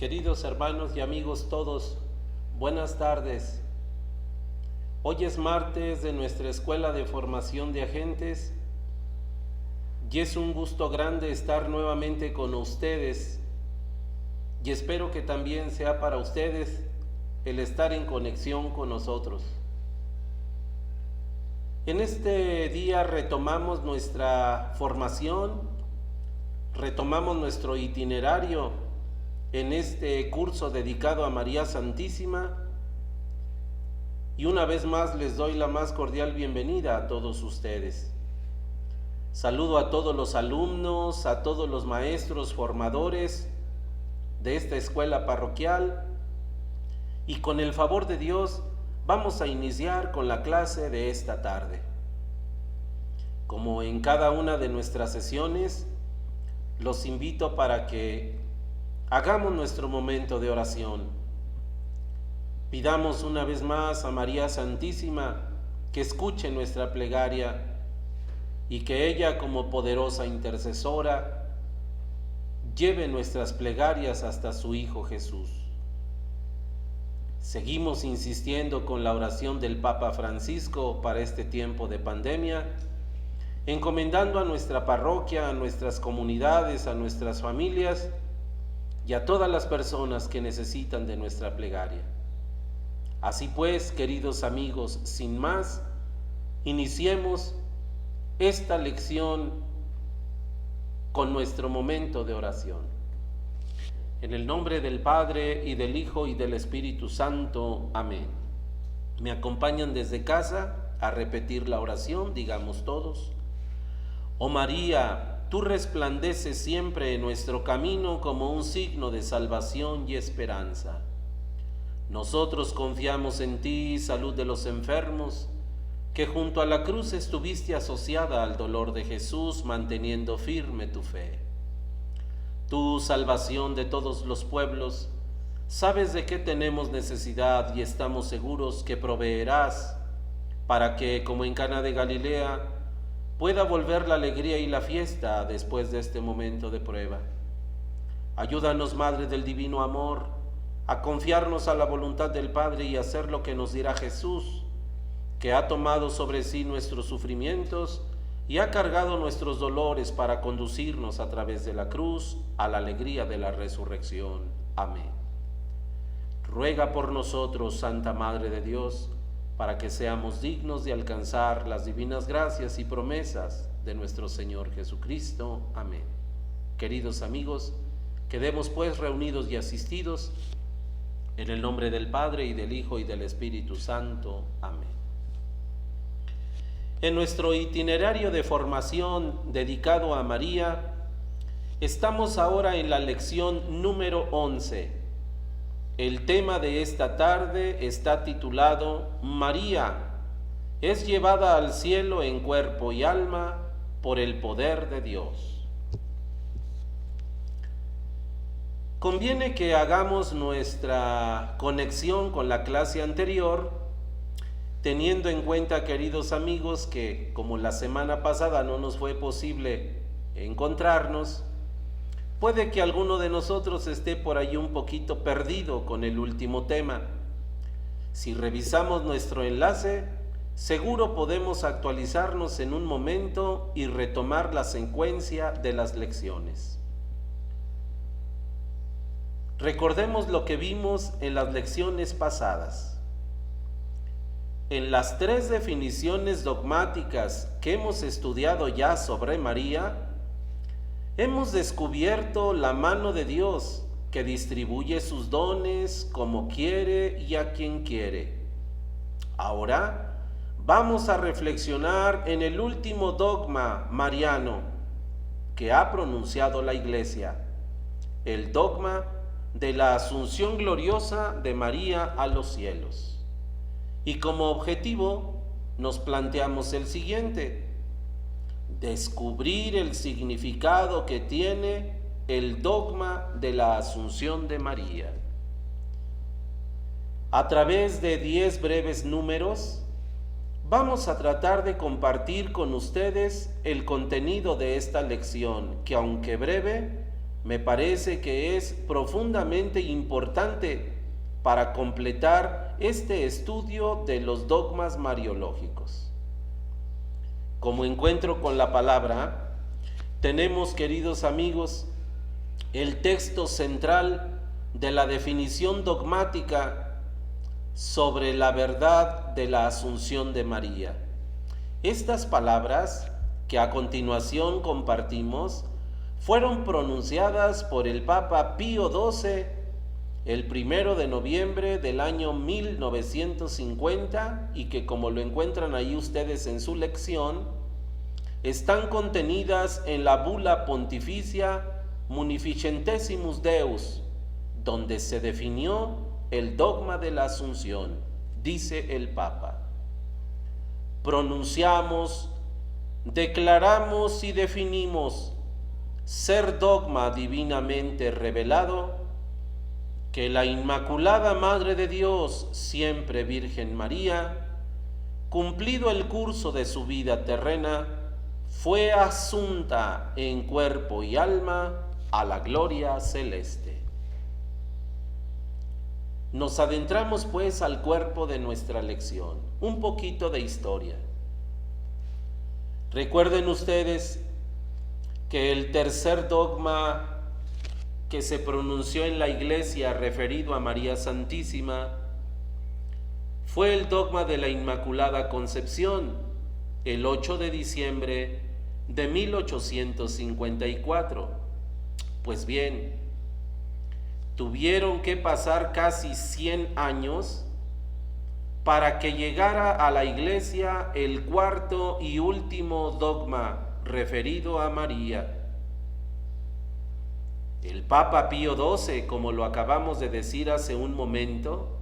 Queridos hermanos y amigos todos, buenas tardes. Hoy es martes de nuestra Escuela de Formación de Agentes y es un gusto grande estar nuevamente con ustedes y espero que también sea para ustedes el estar en conexión con nosotros. En este día retomamos nuestra formación, retomamos nuestro itinerario en este curso dedicado a María Santísima y una vez más les doy la más cordial bienvenida a todos ustedes. Saludo a todos los alumnos, a todos los maestros formadores de esta escuela parroquial y con el favor de Dios vamos a iniciar con la clase de esta tarde. Como en cada una de nuestras sesiones, los invito para que hagamos nuestro momento de oración. Pidamos una vez más a María Santísima que escuche nuestra plegaria y que ella, como poderosa intercesora, lleve nuestras plegarias hasta su Hijo Jesús. Seguimos insistiendo con la oración del Papa Francisco para este tiempo de pandemia, encomendando a nuestra parroquia, a nuestras comunidades, a nuestras familias y a todas las personas que necesitan de nuestra plegaria. Así pues, queridos amigos, sin más, iniciemos esta lección con nuestro momento de oración. En el nombre del Padre, y del Hijo, y del Espíritu Santo. Amén. ¿Me acompañan desde casa a repetir la oración? Digamos todos. Oh María, tú resplandeces siempre en nuestro camino como un signo de salvación y esperanza. Nosotros confiamos en ti, salud de los enfermos, que junto a la cruz estuviste asociada al dolor de Jesús, manteniendo firme tu fe. Tú, salvación de todos los pueblos, sabes de qué tenemos necesidad y estamos seguros que proveerás para que, como en Cana de Galilea, pueda volver la alegría y la fiesta después de este momento de prueba. Ayúdanos, Madre del Divino Amor, a confiarnos a la voluntad del Padre y hacer lo que nos dirá Jesús, que ha tomado sobre sí nuestros sufrimientos y ha cargado nuestros dolores para conducirnos a través de la cruz a la alegría de la resurrección. Amén. Ruega por nosotros, Santa Madre de Dios, para que seamos dignos de alcanzar las divinas gracias y promesas de nuestro Señor Jesucristo. Amén. Queridos amigos, quedemos pues reunidos y asistidos en el nombre del Padre, y del Hijo, y del Espíritu Santo. Amén. En nuestro itinerario de formación dedicado a María, estamos ahora en la lección número 11. El tema de esta tarde está titulado María es llevada al cielo en cuerpo y alma por el poder de Dios. Conviene que hagamos nuestra conexión con la clase anterior, teniendo en cuenta, queridos amigos, que como la semana pasada no nos fue posible encontrarnos, puede que alguno de nosotros esté por ahí un poquito perdido con el último tema. Si revisamos nuestro enlace, seguro podemos actualizarnos en un momento y retomar la secuencia de las lecciones. Recordemos lo que vimos en las lecciones pasadas. En las 3 definiciones dogmáticas que hemos estudiado ya sobre María, hemos descubierto la mano de Dios que distribuye sus dones como quiere y a quien quiere. Ahora vamos a reflexionar en el último dogma mariano que ha pronunciado la Iglesia, el dogma de la asunción gloriosa de María a los cielos. Y como objetivo nos planteamos el siguiente: descubrir el significado que tiene el dogma de la Asunción de María. A través de 10 breves números, vamos a tratar de compartir con ustedes el contenido de esta lección, que aunque breve, me parece que es profundamente importante para completar este estudio de los dogmas mariológicos. Como encuentro con la palabra, tenemos, queridos amigos, el texto central de la definición dogmática sobre la verdad de la Asunción de María. Estas palabras que a continuación compartimos fueron pronunciadas por el Papa Pío XII el 1 de noviembre del año 1950 y que, como lo encuentran ahí ustedes en su lección, están contenidas en la bula pontificia Munificentissimus Deus, donde se definió el dogma de la Asunción. Dice el Papa: pronunciamos, declaramos y definimos ser dogma divinamente revelado que la Inmaculada Madre de Dios, siempre Virgen María, cumplido el curso de su vida terrena, fue asunta en cuerpo y alma a la gloria celeste. Nos adentramos pues al cuerpo de nuestra lección, un poquito de historia. Recuerden ustedes que el tercer dogma que se pronunció en la Iglesia referido a María Santísima fue el dogma de la Inmaculada Concepción, el 8 de diciembre de 1854. Pues bien, tuvieron que pasar casi 100 años para que llegara a la Iglesia el cuarto y último dogma referido a María. El Papa Pío XII, como lo acabamos de decir hace un momento,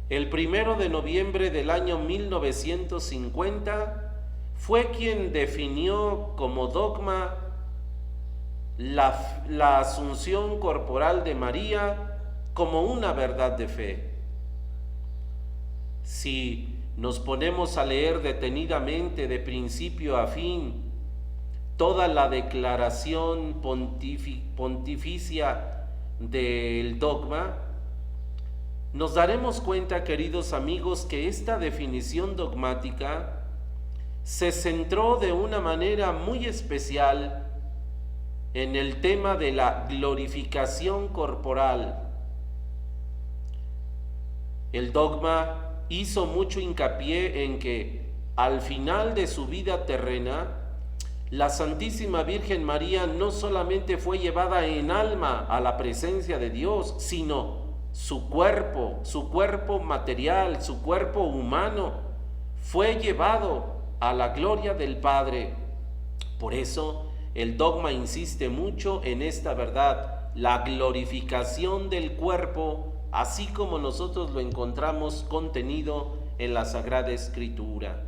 el 1 de noviembre del año 1950 fue quien definió como dogma la asunción corporal de María como una verdad de fe. Si nos ponemos a leer detenidamente de principio a fin toda la declaración pontificia del dogma, nos daremos cuenta, queridos amigos, que esta definición dogmática se centró de una manera muy especial en el tema de la glorificación corporal. El dogma hizo mucho hincapié en que al final de su vida terrena, la Santísima Virgen María no solamente fue llevada en alma a la presencia de Dios, sino su cuerpo material, su cuerpo humano, fue llevado a la gloria del Padre. Por eso el dogma insiste mucho en esta verdad, la glorificación del cuerpo, así como nosotros lo encontramos contenido en la Sagrada Escritura.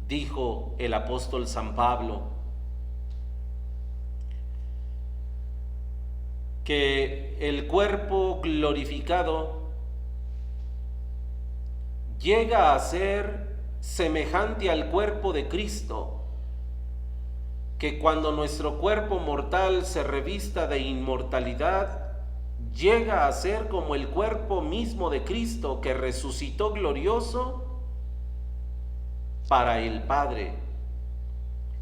Dijo el apóstol San Pablo que el cuerpo glorificado llega a ser semejante al cuerpo de Cristo, que cuando nuestro cuerpo mortal se revista de inmortalidad, llega a ser como el cuerpo mismo de Cristo, que resucitó glorioso para el Padre.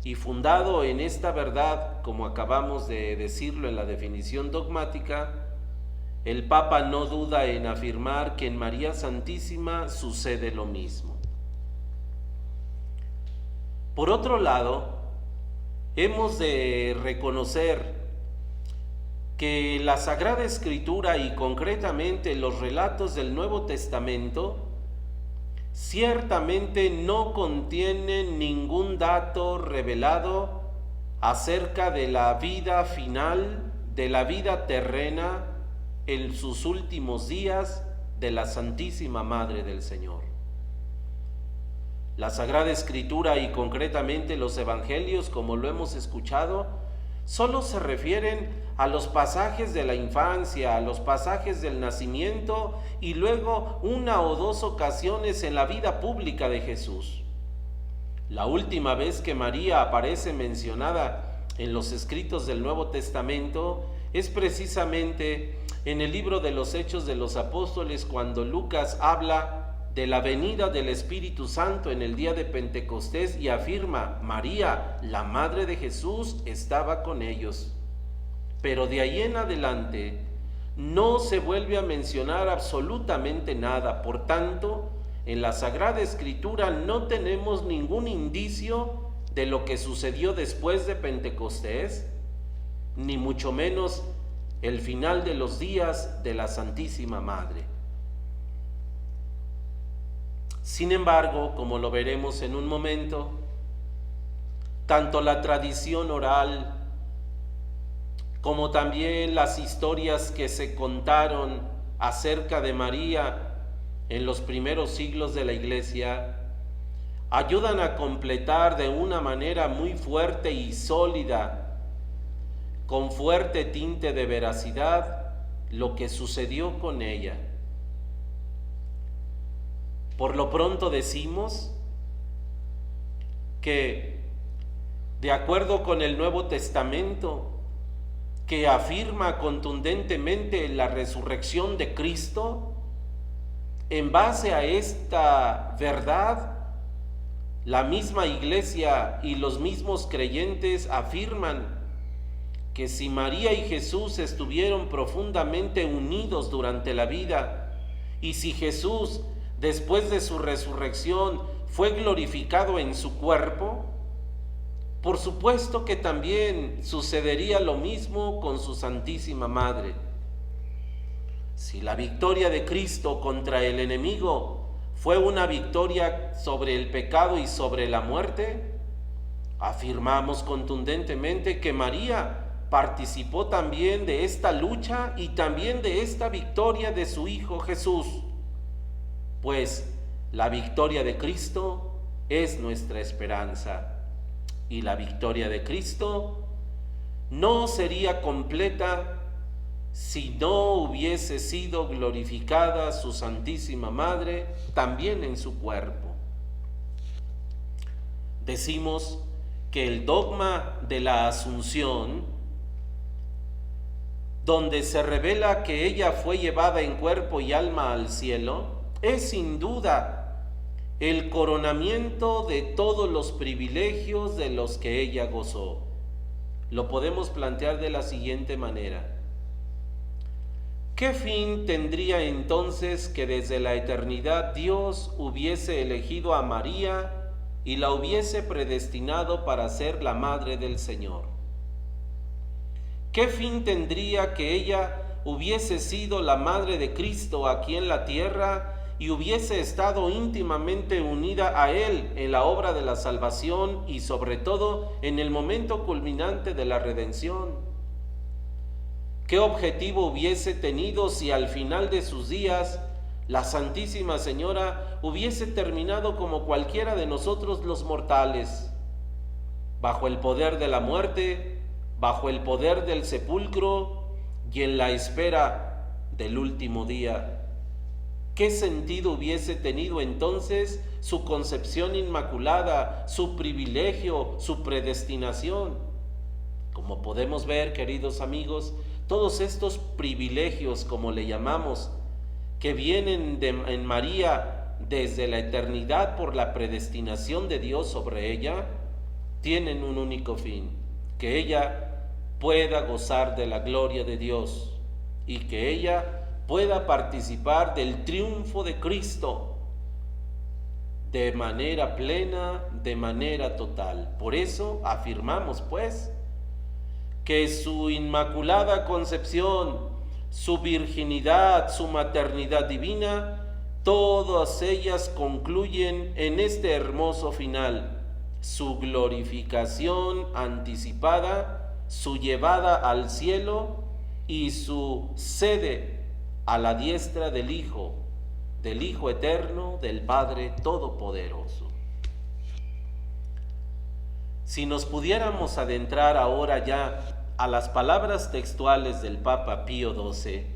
Y fundado en esta verdad, como acabamos de decirlo en la definición dogmática, el Papa no duda en afirmar que en María Santísima sucede lo mismo. Por otro lado, hemos de reconocer que la Sagrada Escritura y concretamente los relatos del Nuevo Testamento ciertamente no contienen ningún dato revelado acerca de la vida final, de la vida terrena en sus últimos días de la Santísima Madre del Señor. La Sagrada Escritura y concretamente los Evangelios, como lo hemos escuchado, solo se refieren a los pasajes de la infancia, a los pasajes del nacimiento y luego una o dos ocasiones en la vida pública de Jesús. La última vez que María aparece mencionada en los escritos del Nuevo Testamento es precisamente en el libro de los Hechos de los Apóstoles, cuando Lucas habla de la venida del Espíritu Santo en el día de Pentecostés y afirma: María, la madre de Jesús, estaba con ellos. Pero de ahí en adelante no se vuelve a mencionar absolutamente nada. Por tanto, en la Sagrada Escritura no tenemos ningún indicio de lo que sucedió después de Pentecostés, ni mucho menos el final de los días de la Santísima Madre. Sin embargo, como lo veremos en un momento, tanto la tradición oral como también las historias que se contaron acerca de María en los primeros siglos de la Iglesia ayudan a completar de una manera muy fuerte y sólida, con fuerte tinte de veracidad, lo que sucedió con ella. Por lo pronto decimos que, de acuerdo con el Nuevo Testamento, que afirma contundentemente la resurrección de Cristo, en base a esta verdad, la misma Iglesia y los mismos creyentes afirman que si María y Jesús estuvieron profundamente unidos durante la vida, y si Jesús, después de su resurrección, fue glorificado en su cuerpo, por supuesto que también sucedería lo mismo con su Santísima Madre. Si la victoria de Cristo contra el enemigo fue una victoria sobre el pecado y sobre la muerte, afirmamos contundentemente que María participó también de esta lucha y también de esta victoria de su Hijo Jesús, pues la victoria de Cristo es nuestra esperanza, y la victoria de Cristo no sería completa si no hubiese sido glorificada su Santísima Madre también en su cuerpo. Decimos que el dogma de la Asunción, donde se revela que ella fue llevada en cuerpo y alma al cielo, es sin duda el coronamiento de todos los privilegios de los que ella gozó. Lo podemos plantear de la siguiente manera: ¿qué fin tendría entonces que desde la eternidad Dios hubiese elegido a María y la hubiese predestinado para ser la madre del Señor? ¿Qué fin tendría que ella hubiese sido la madre de Cristo aquí en la tierra y hubiese estado íntimamente unida a Él en la obra de la salvación y sobre todo en el momento culminante de la redención? ¿Qué objetivo hubiese tenido si al final de sus días la Santísima Señora hubiese terminado como cualquiera de nosotros los mortales, bajo el poder de la muerte, bajo el poder del sepulcro y en la espera del último día? ¿Qué sentido hubiese tenido entonces su concepción inmaculada, su privilegio, su predestinación? Como podemos ver, queridos amigos, todos estos privilegios, como le llamamos, que vienen en María desde la eternidad por la predestinación de Dios sobre ella, tienen un único fin: que ella pueda gozar de la gloria de Dios y que ella pueda participar del triunfo de Cristo de manera plena, de manera total. Por eso afirmamos, pues, que su inmaculada concepción, su virginidad, su maternidad divina, todas ellas concluyen en este hermoso final: su glorificación anticipada, su llevada al cielo y su sede a la diestra del Hijo eterno, del Padre Todopoderoso. Si nos pudiéramos adentrar ahora ya a las palabras textuales del Papa Pío XII,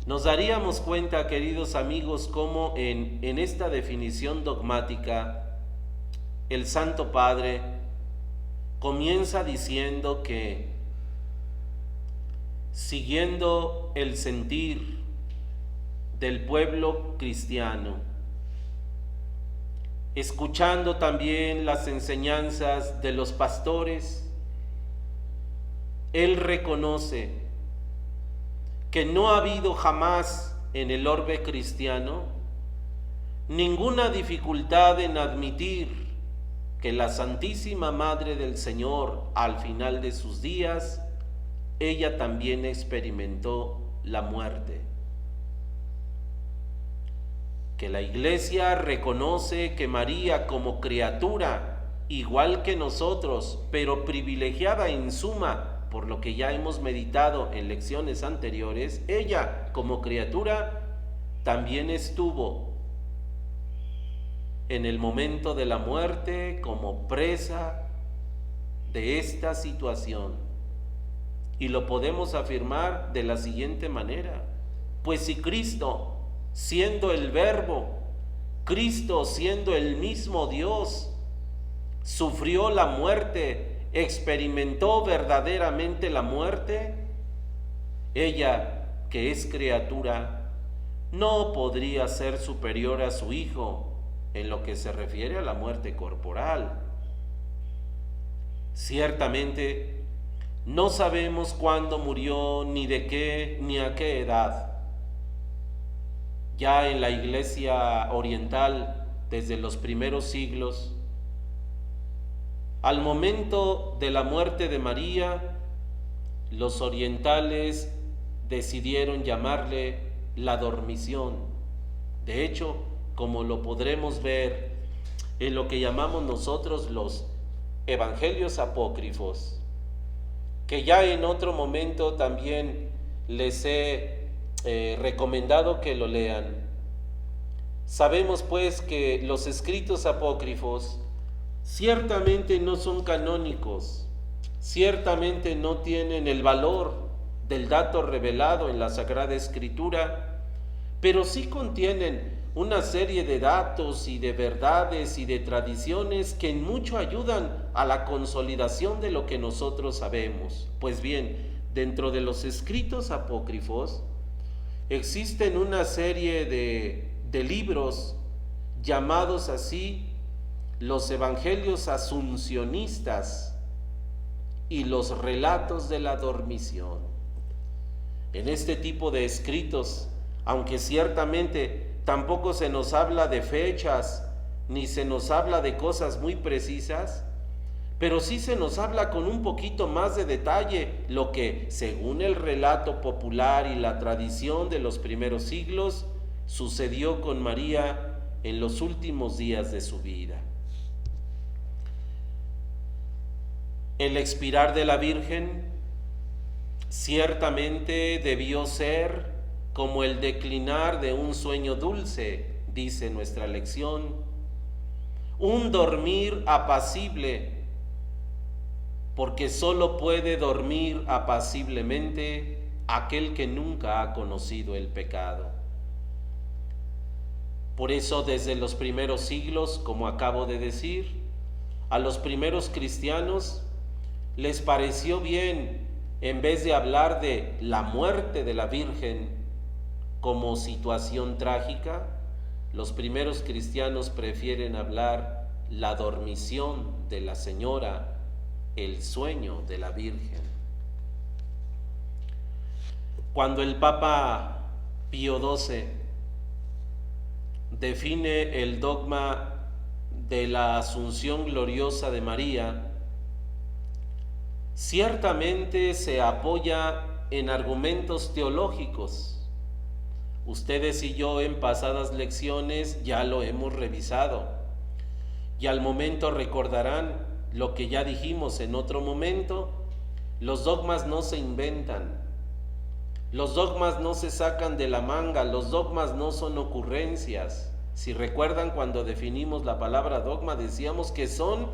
nos daríamos cuenta, queridos amigos, cómo en esta definición dogmática el Santo Padre comienza diciendo que siguiendo el sentir del pueblo cristiano, escuchando también las enseñanzas de los pastores, él reconoce que no ha habido jamás en el orbe cristiano ninguna dificultad en admitir que la Santísima Madre del Señor, al final de sus días, ella también experimentó la muerte. Que la Iglesia reconoce que María, como criatura, igual que nosotros, pero privilegiada en suma, por lo que ya hemos meditado en lecciones anteriores, ella, como criatura, también estuvo en el momento de la muerte como presa de esta situación. Y lo podemos afirmar de la siguiente manera: pues si Cristo, siendo el Verbo, Cristo siendo el mismo Dios, sufrió la muerte, experimentó verdaderamente la muerte, ella, que es criatura, no podría ser superior a su Hijo en lo que se refiere a la muerte corporal. Ciertamente, no sabemos cuándo murió, ni de qué, ni a qué edad. Ya en la Iglesia oriental, desde los primeros siglos, al momento de la muerte de María, los orientales decidieron llamarle la dormición. De hecho, como lo podremos ver en lo que llamamos nosotros los evangelios apócrifos, que ya en otro momento también les he recomendado que lo lean. Sabemos pues que los escritos apócrifos ciertamente no son canónicos, ciertamente no tienen el valor del dato revelado en la Sagrada Escritura, pero sí contienen una serie de datos y de verdades y de tradiciones que en mucho ayudan a la consolidación de lo que nosotros sabemos. Pues bien, dentro de los escritos apócrifos existen una serie de libros llamados así los evangelios asuncionistas y los relatos de la dormición. En este tipo de escritos, aunque ciertamente tampoco se nos habla de fechas, ni se nos habla de cosas muy precisas, pero sí se nos habla con un poquito más de detalle lo que, según el relato popular y la tradición de los primeros siglos, sucedió con María en los últimos días de su vida. El expirar de la Virgen ciertamente debió ser como el declinar de un sueño dulce, dice nuestra lección, un dormir apacible, porque solo puede dormir apaciblemente aquel que nunca ha conocido el pecado. Por eso desde los primeros siglos, como acabo de decir, a los primeros cristianos les pareció bien, en vez de hablar de la muerte de la Virgen como situación trágica, los primeros cristianos prefieren hablar la dormición de la Señora, el sueño de la Virgen. Cuando el Papa Pío XII define el dogma de la Asunción gloriosa de María, ciertamente se apoya en argumentos teológicos. Ustedes y yo en pasadas lecciones ya lo hemos revisado y al momento recordarán lo que ya dijimos en otro momento: los dogmas no se inventan, los dogmas no se sacan de la manga, los dogmas no son ocurrencias. Si recuerdan, cuando definimos la palabra dogma decíamos que son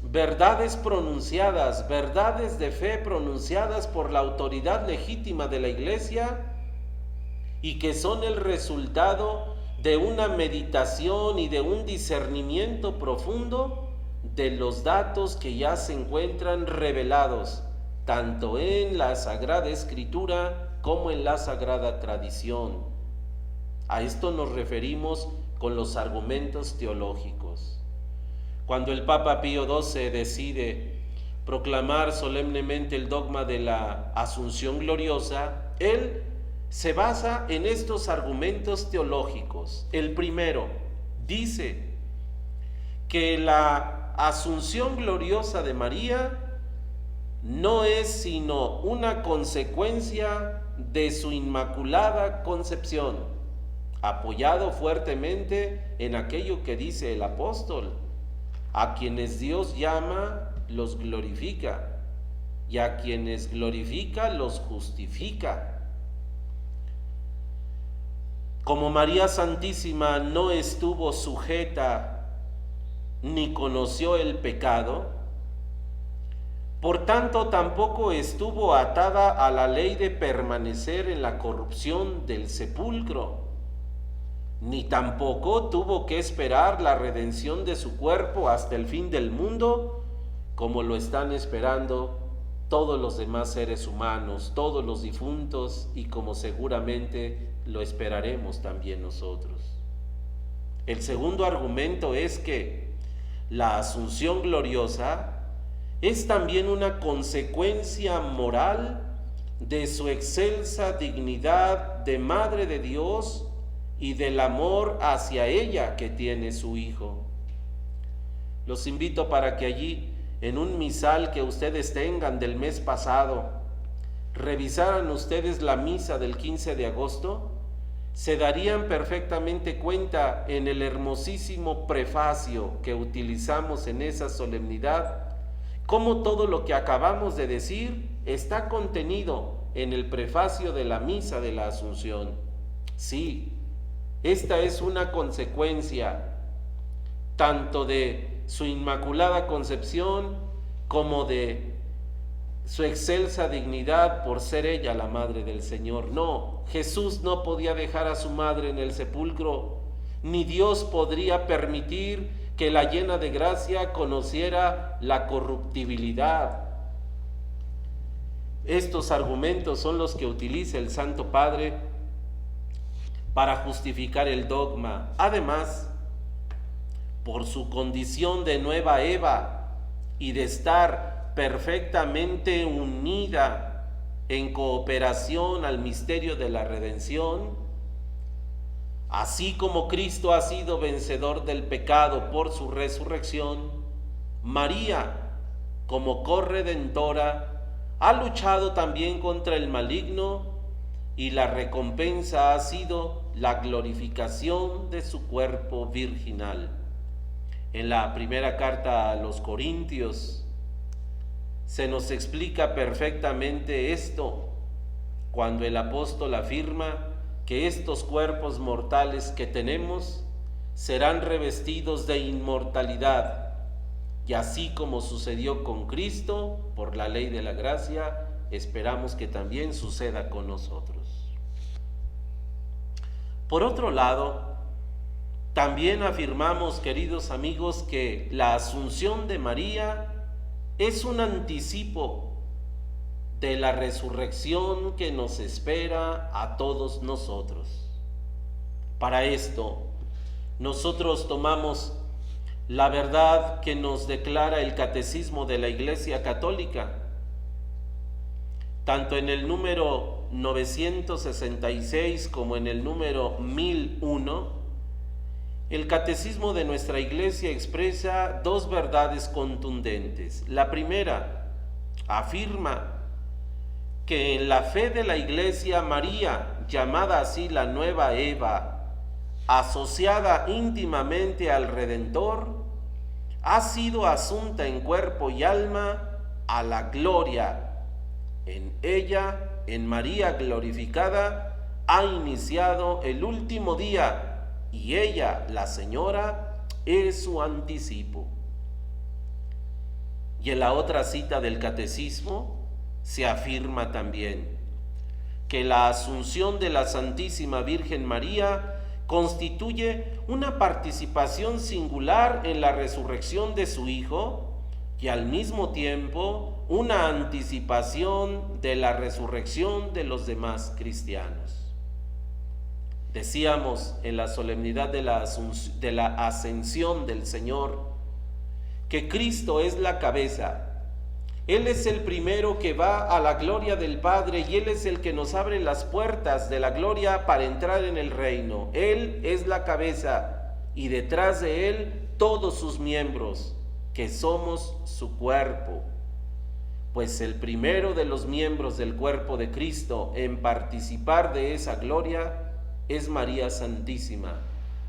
verdades pronunciadas, verdades de fe pronunciadas por la autoridad legítima de la Iglesia y que son el resultado de una meditación y de un discernimiento profundo de los datos que ya se encuentran revelados tanto en la Sagrada Escritura como en la Sagrada Tradición. A esto nos referimos con los argumentos teológicos. Cuando el Papa Pío XII decide proclamar solemnemente el dogma de la Asunción Gloriosa, él se basa en estos argumentos teológicos. El primero dice que la Asunción Gloriosa de María no es sino una consecuencia de su Inmaculada Concepción, apoyado fuertemente en aquello que dice el apóstol: a quienes Dios llama, los glorifica, y a quienes glorifica, los justifica. Como María Santísima no estuvo sujeta ni conoció el pecado, por tanto tampoco estuvo atada a la ley de permanecer en la corrupción del sepulcro, ni tampoco tuvo que esperar la redención de su cuerpo hasta el fin del mundo, como lo están esperando todos los demás seres humanos, todos los difuntos, y como seguramente lo esperaremos también nosotros. El segundo argumento es que la Asunción Gloriosa es también una consecuencia moral de su excelsa dignidad de Madre de Dios y del amor hacia ella que tiene su Hijo. Los invito para que allí, en un misal que ustedes tengan del mes pasado, revisaran ustedes la misa del 15 de agosto, se darían perfectamente cuenta en el hermosísimo prefacio que utilizamos en esa solemnidad, cómo todo lo que acabamos de decir está contenido en el prefacio de la misa de la Asunción. Sí, esta es una consecuencia tanto de su Inmaculada Concepción como de su excelsa dignidad por ser ella la Madre del Señor. No, Jesús no podía dejar a su madre en el sepulcro, ni Dios podría permitir que la llena de gracia conociera la corruptibilidad. Estos argumentos son los que utiliza el Santo Padre para justificar el dogma. Además, por su condición de nueva Eva y de estar perfectamente unida en cooperación al misterio de la redención, así como Cristo ha sido vencedor del pecado por su resurrección, María, como corredentora, ha luchado también contra el maligno, y la recompensa ha sido la glorificación de su cuerpo virginal. En la primera carta a los Corintios se nos explica perfectamente esto, cuando el apóstol afirma que estos cuerpos mortales que tenemos serán revestidos de inmortalidad, y así como sucedió con Cristo por la ley de la gracia, esperamos que también suceda con nosotros. Por otro lado, también afirmamos, queridos amigos, que la Asunción de María es un anticipo de la resurrección que nos espera a todos nosotros. Para esto, nosotros tomamos la verdad que nos declara el Catecismo de la Iglesia Católica, tanto en el número 966 como en el número 1001. El Catecismo de nuestra Iglesia expresa dos verdades contundentes. La primera afirma que en la fe de la Iglesia, María, llamada así la nueva Eva, asociada íntimamente al Redentor, ha sido asunta en cuerpo y alma a la gloria. En ella, en María glorificada, ha iniciado el último día, y ella, la Señora, es su anticipo. Y en la otra cita del Catecismo se afirma también que la Asunción de la Santísima Virgen María constituye una participación singular en la resurrección de su Hijo y al mismo tiempo una anticipación de la resurrección de los demás cristianos. Decíamos en la solemnidad de la ascensión del Señor que Cristo es la cabeza. Él es el primero que va a la gloria del Padre y Él es el que nos abre las puertas de la gloria para entrar en el reino. Él es la cabeza y detrás de Él todos sus miembros, que somos su cuerpo. Pues el primero de los miembros del cuerpo de Cristo en participar de esa gloria es María Santísima.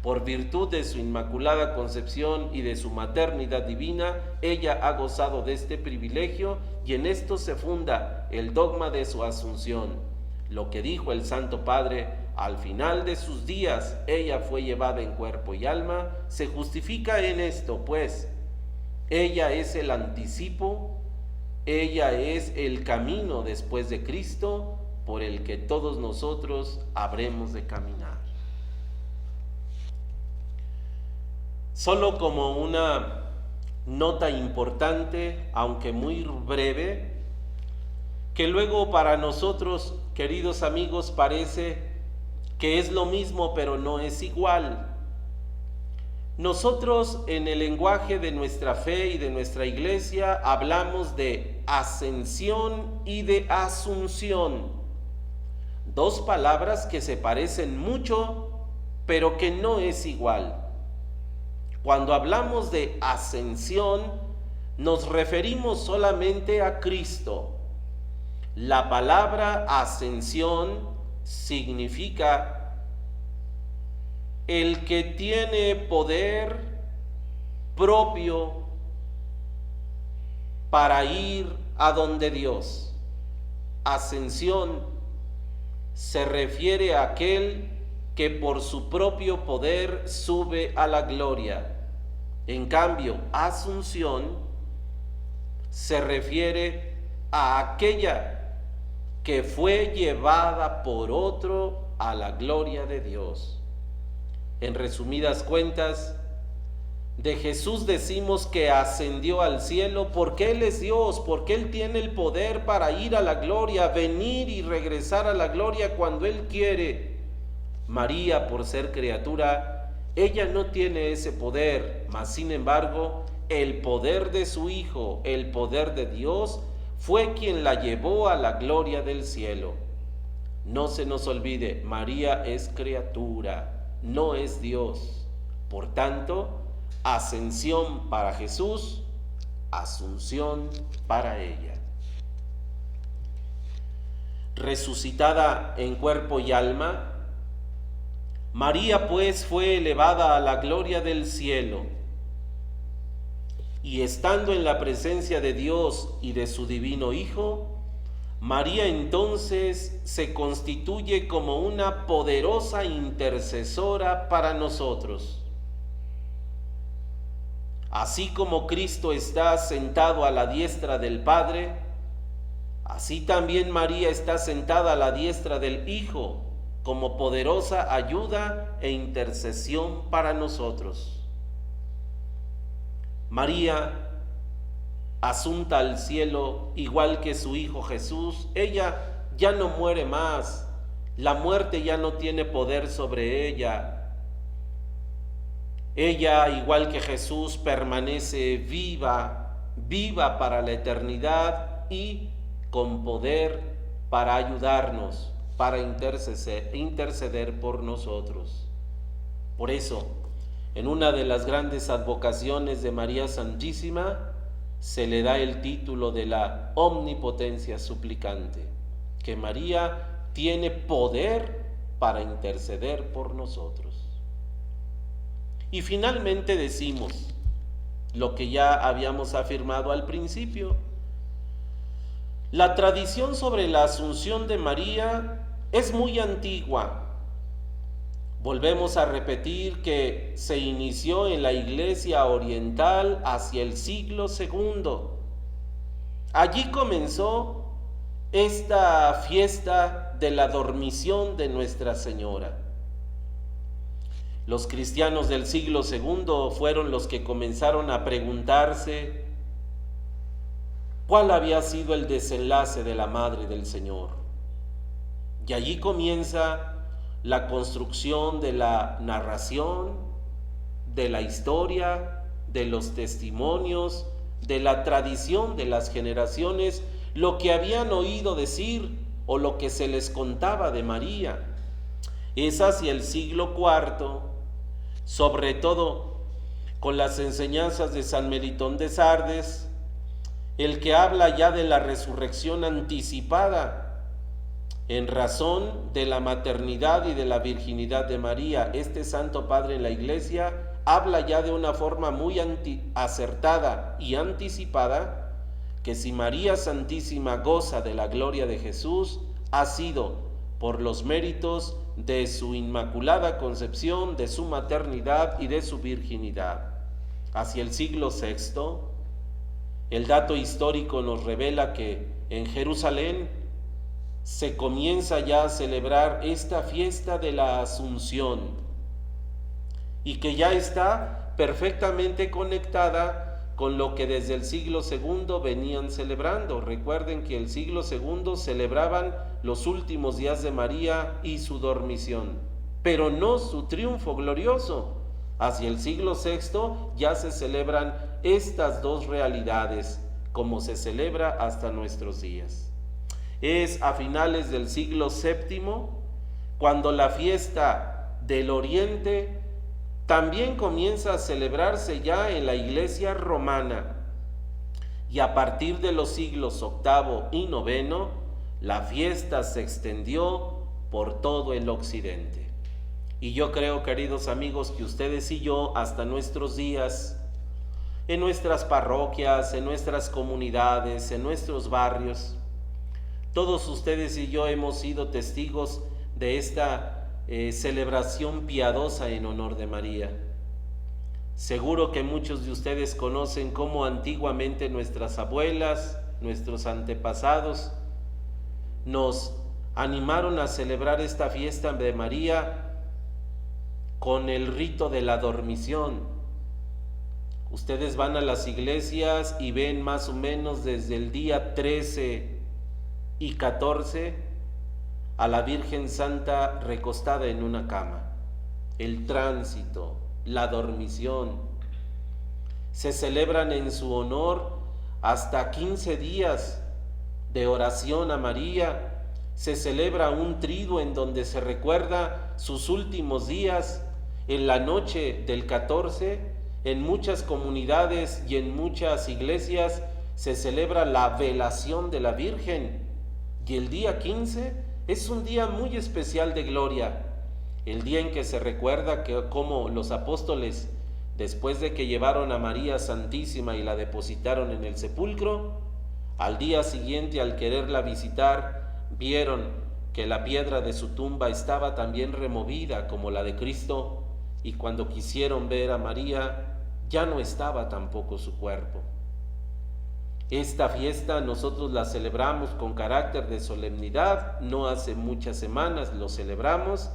Por virtud de su inmaculada concepción y de su maternidad divina, ella ha gozado de este privilegio y en esto se funda el dogma de su asunción. Lo que dijo el Santo Padre, al final de sus días ella fue llevada en cuerpo y alma, se justifica en esto, pues ella es el anticipo, ella es el camino después de Cristo por el que todos nosotros habremos de caminar. Solo como una nota importante, aunque muy breve, que luego para nosotros, queridos amigos, parece que es lo mismo, pero no es igual. Nosotros en el lenguaje de nuestra fe y de nuestra iglesia hablamos de ascensión y de asunción, dos palabras que se parecen mucho, pero que no es igual. Cuando hablamos de ascensión, nos referimos solamente a Cristo. La palabra ascensión significa el que tiene poder propio para ir a donde Dios. Ascensión se refiere a aquel que por su propio poder sube a la gloria. En cambio, asunción se refiere a aquella que fue llevada por otro a la gloria de Dios. En resumidas cuentas, de Jesús decimos que ascendió al cielo porque Él es Dios, porque Él tiene el poder para ir a la gloria, venir y regresar a la gloria cuando Él quiere. María, por ser criatura, ella no tiene ese poder, mas sin embargo, el poder de su Hijo, el poder de Dios, fue quien la llevó a la gloria del cielo. No se nos olvide, María es criatura, no es Dios. Por tanto, ascensión para Jesús, asunción para ella. Resucitada en cuerpo y alma, María pues fue elevada a la gloria del cielo y estando en la presencia de Dios y de su divino Hijo, María entonces se constituye como una poderosa intercesora para nosotros. Así como Cristo está sentado a la diestra del Padre, así también María está sentada a la diestra del Hijo, como poderosa ayuda e intercesión para nosotros. María, asunta al cielo, igual que su Hijo Jesús, ella ya no muere más, la muerte ya no tiene poder sobre ella. Ella, igual que Jesús, permanece viva para la eternidad y con poder para ayudarnos, para interceder por nosotros. Por eso, en una de las grandes advocaciones de María Santísima, se le da el título de la omnipotencia suplicante, que María tiene poder para interceder por nosotros. Y finalmente decimos lo que ya habíamos afirmado al principio. La tradición sobre la asunción de María es muy antigua. Volvemos a repetir que se inició en la Iglesia oriental hacia el siglo II. Allí comenzó esta fiesta de la dormición de Nuestra Señora. Los cristianos del siglo II fueron los que comenzaron a preguntarse cuál había sido el desenlace de la Madre del Señor. Y allí comienza la construcción de la narración, de la historia, de los testimonios, de la tradición de las generaciones, lo que habían oído decir o lo que se les contaba de María. Es hacia el siglo IV, sobre todo con las enseñanzas de San Meritón de Sardes, el que habla ya de la resurrección anticipada en razón de la maternidad y de la virginidad de María. Este Santo Padre en la Iglesia habla ya de una forma muy acertada y anticipada que si María Santísima goza de la gloria de Jesús, ha sido por los méritos de su inmaculada concepción, de su maternidad y de su virginidad. Hacia el siglo VI, el dato histórico nos revela que en Jerusalén se comienza ya a celebrar esta fiesta de la Asunción y que ya está perfectamente conectada con lo que desde el siglo II venían celebrando. Recuerden que el siglo II celebraban los últimos días de María y su dormición, pero no su triunfo glorioso. Hacia el siglo VI ya se celebran estas dos realidades, como se celebra hasta nuestros días. Es a finales del siglo VII cuando la fiesta del Oriente también comienza a celebrarse ya en la Iglesia romana, y a partir de los siglos VIII y IX la fiesta se extendió por todo el occidente. Y yo creo, queridos amigos, que ustedes y yo hasta nuestros días, en nuestras parroquias, en nuestras comunidades, en nuestros barrios, todos ustedes y yo hemos sido testigos de esta celebración piadosa en honor de María. Seguro que muchos de ustedes conocen cómo antiguamente nuestras abuelas, nuestros antepasados, nos animaron a celebrar esta fiesta de María con el rito de la dormición. Ustedes van a las iglesias y ven más o menos desde el día 13 y 14 a la Virgen Santa recostada en una cama. El tránsito, la dormición. Se celebran en su honor hasta 15 días de oración a María. Se celebra un triduo en donde se recuerda sus últimos días. En la noche del 14, en muchas comunidades y en muchas iglesias se celebra la velación de la Virgen. Y el día 15 es un día muy especial de gloria, el día en que se recuerda que como los apóstoles, después de que llevaron a María Santísima y la depositaron en el sepulcro, al día siguiente, al quererla visitar, vieron que la piedra de su tumba estaba también removida como la de Cristo, y cuando quisieron ver a María, ya no estaba tampoco su cuerpo. Esta fiesta nosotros la celebramos con carácter de solemnidad, no hace muchas semanas lo celebramos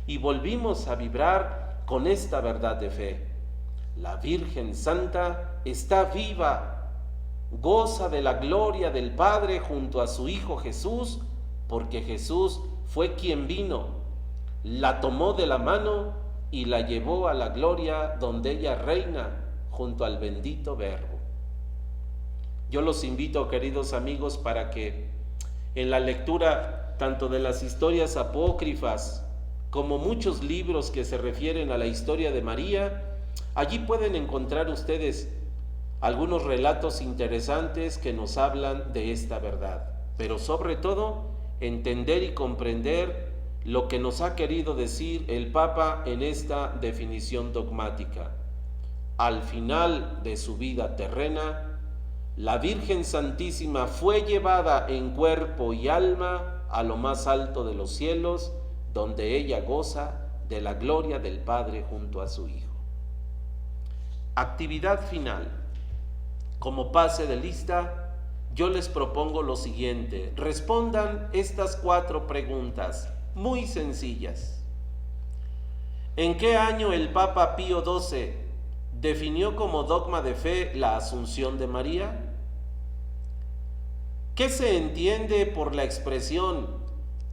y volvimos a vibrar con esta verdad de fe. La Virgen Santa está viva, goza de la gloria del Padre junto a su Hijo Jesús, porque Jesús fue quien vino, la tomó de la mano y la llevó a la gloria donde ella reina junto al bendito Verbo. Yo los invito, queridos amigos, para que en la lectura tanto de las historias apócrifas como muchos libros que se refieren a la historia de María, allí pueden encontrar ustedes algunos relatos interesantes que nos hablan de esta verdad, pero sobre todo entender y comprender lo que nos ha querido decir el Papa en esta definición dogmática. Al final de su vida terrena, la Virgen Santísima fue llevada en cuerpo y alma a lo más alto de los cielos, donde ella goza de la gloria del Padre junto a su Hijo. Actividad final. Como pase de lista, yo les propongo lo siguiente: respondan estas 4 preguntas muy sencillas. ¿En qué año el Papa Pío XII definió como dogma de fe la Asunción de María? ¿Qué se entiende por la expresión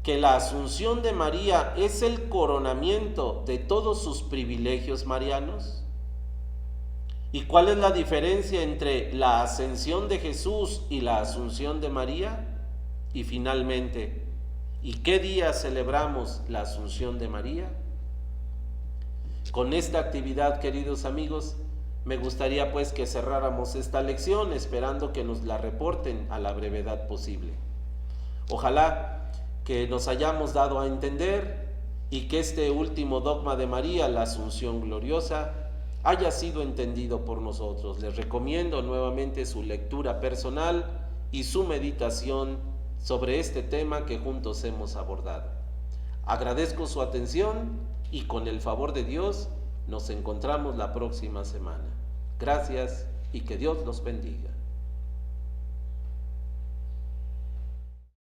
que la Asunción de María es el coronamiento de todos sus privilegios marianos? ¿Y cuál es la diferencia entre la ascensión de Jesús y la Asunción de María? Y finalmente, ¿y qué día celebramos la Asunción de María? Con esta actividad, queridos amigos, me gustaría pues que cerráramos esta lección esperando que nos la reporten a la brevedad posible. Ojalá que nos hayamos dado a entender y que este último dogma de María, la Asunción Gloriosa, haya sido entendido por nosotros. Les recomiendo nuevamente su lectura personal y su meditación sobre este tema que juntos hemos abordado. Agradezco su atención y con el favor de Dios nos encontramos la próxima semana. Gracias y que Dios los bendiga.